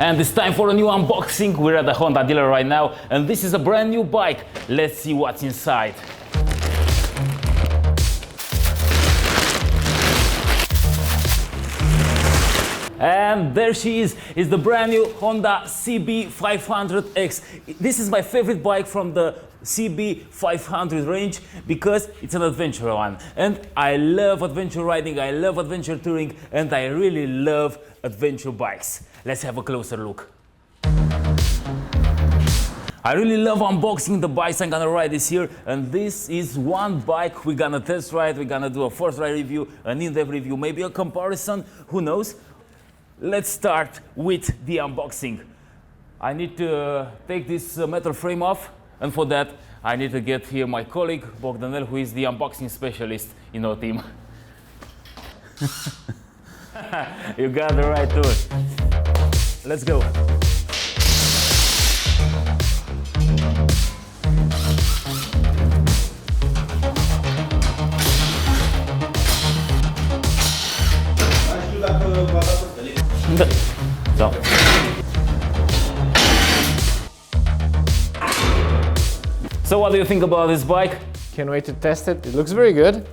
And it's time for a new unboxing. We're at the Honda dealer right now, and this is a brand new bike. Let's see what's inside. And there she is the brand new Honda CB500X. This is my favorite bike from the CB500 range because it's an adventure one. And I love adventure riding, I love adventure touring, and I really love adventure bikes. Let's have a closer look. I really love unboxing the bikes I'm gonna ride this year, and this is one bike we're gonna test ride. We're gonna do a first ride review, an in-depth review, maybe a comparison, who knows? Let's start with the unboxing. I need to take this metal frame off, and for that I need to get here my colleague Bogdanel, who is the unboxing specialist in our team. You got the right tool. Let's go. So what do you think about this bike? Can't wait to test it. It looks very good.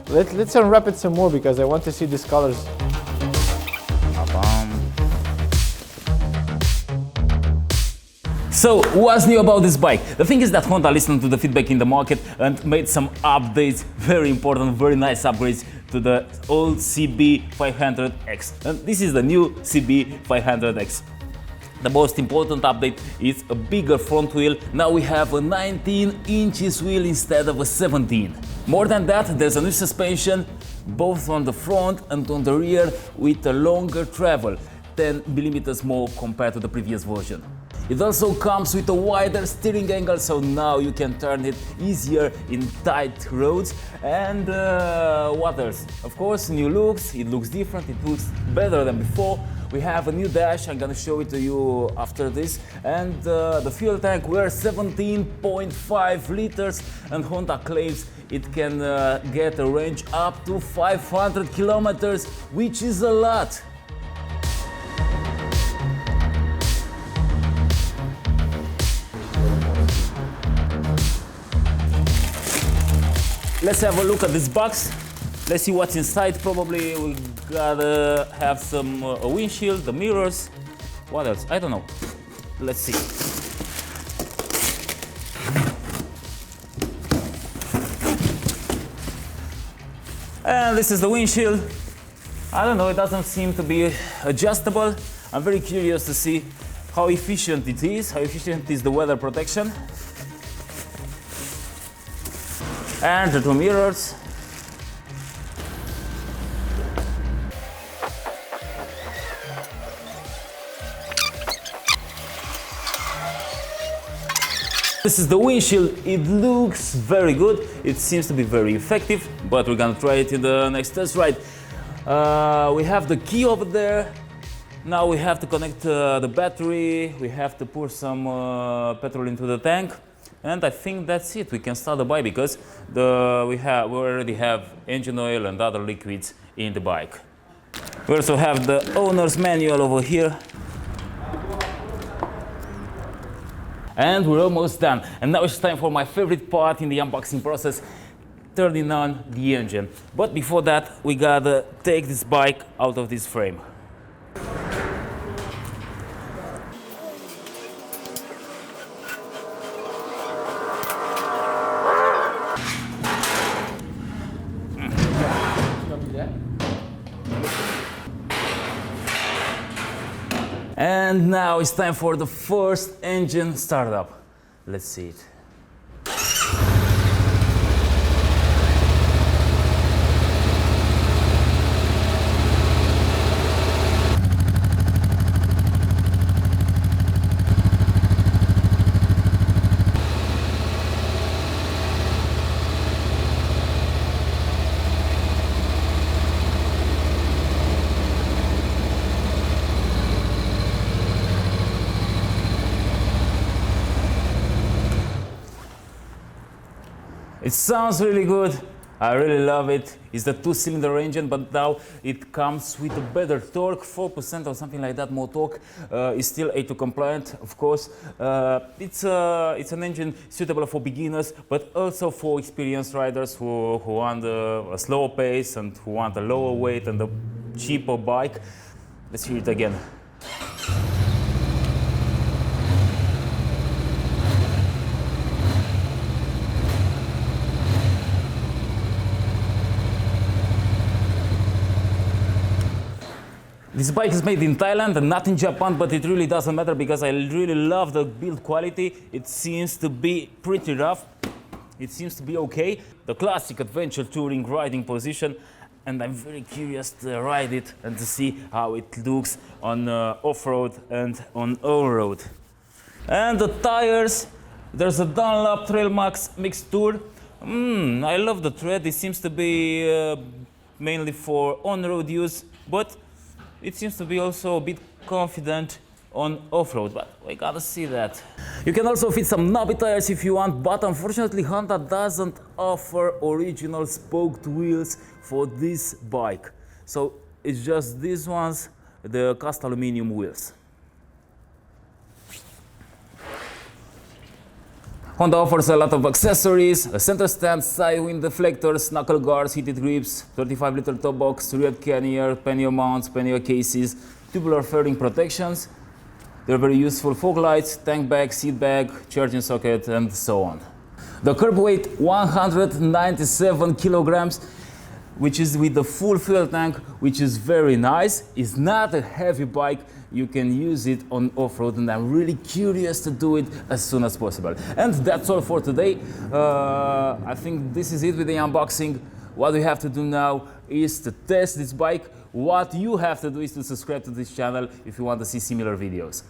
Let's unwrap it some more because I want to see these colors. So what's new about this bike? The thing is that Honda listened to the feedback in the market and made some updates, very important, very nice upgrades to the old CB500X. And this is the new CB500X. The most important update is a bigger front wheel. Now we have a 19 inches wheel instead of a 17. More than that, there's a new suspension, both on the front and on the rear, with a longer travel, 10 millimeters more compared to the previous version. It also comes with a wider steering angle, so now you can turn it easier in tight roads. And what else? Of course, new looks. It looks different, it looks better than before. We have a new dash, I'm gonna show it to you after this. And the fuel tank, we're 17.5 liters, and Honda claims it can get a range up to 500 kilometers, which is a lot. Let's have a look at this box. Let's see what's inside. Probably we gotta have some a windshield, the mirrors. What else? I don't know. Let's see. And this is the windshield. I don't know, it doesn't seem to be adjustable. I'm very curious to see how efficient it is, how efficient is the weather protection. And the two mirrors. This is the windshield. It looks very good. It seems to be very effective, but we're gonna try it in the next test ride. We have the key over there. Now we have to connect the battery. We have to pour some petrol into the tank. And I think that's it. We can start the bike because we already have engine oil and other liquids in the bike. We also have the owner's manual over here. And we're almost done. And now it's time for my favorite part in the unboxing process, turning on the engine. But before that, we gotta take this bike out of this frame. And now it's time for the first engine startup. Let's see it. It sounds really good. I really love it. It's the two-cylinder engine, but now it comes with a better torque, 4% or something like that more torque. It's still A2 compliant, of course. It's an engine suitable for beginners, but also for experienced riders who want a slower pace and who want a lower weight and a cheaper bike. Let's hear it again. This bike is made in Thailand and not in Japan, but it really doesn't matter because I really love the build quality. It seems to be pretty rough. It seems to be okay. The classic adventure touring riding position, and I'm very curious to ride it and to see how it looks on off-road and on on-road. And the tires, there's a Dunlop Trail Max Mixture. I love the tread. It seems to be mainly for on-road use, but it seems to be also a bit confident on off-road, but we gotta see that. You can also fit some knobby tires if you want, but unfortunately Honda doesn't offer original spoked wheels for this bike. So it's just these ones, the cast aluminum wheels. Honda offers a lot of accessories, a center stand, side wind deflectors, knuckle guards, heated grips, 35-liter top box, rear pannier, pannier mounts, pannier cases, tubular fairing protections. They're very useful. Fog lights, tank bag, seat bag, charging socket, and so on. The curb weight 197 kilograms, which is with the full fuel tank, which is very nice. It's not a heavy bike. You can use it on off-road, and I'm really curious to do it as soon as possible. And that's all for today. I think this is it with the unboxing. What we have to do now is to test this bike. What you have to do is to subscribe to this channel if you want to see similar videos.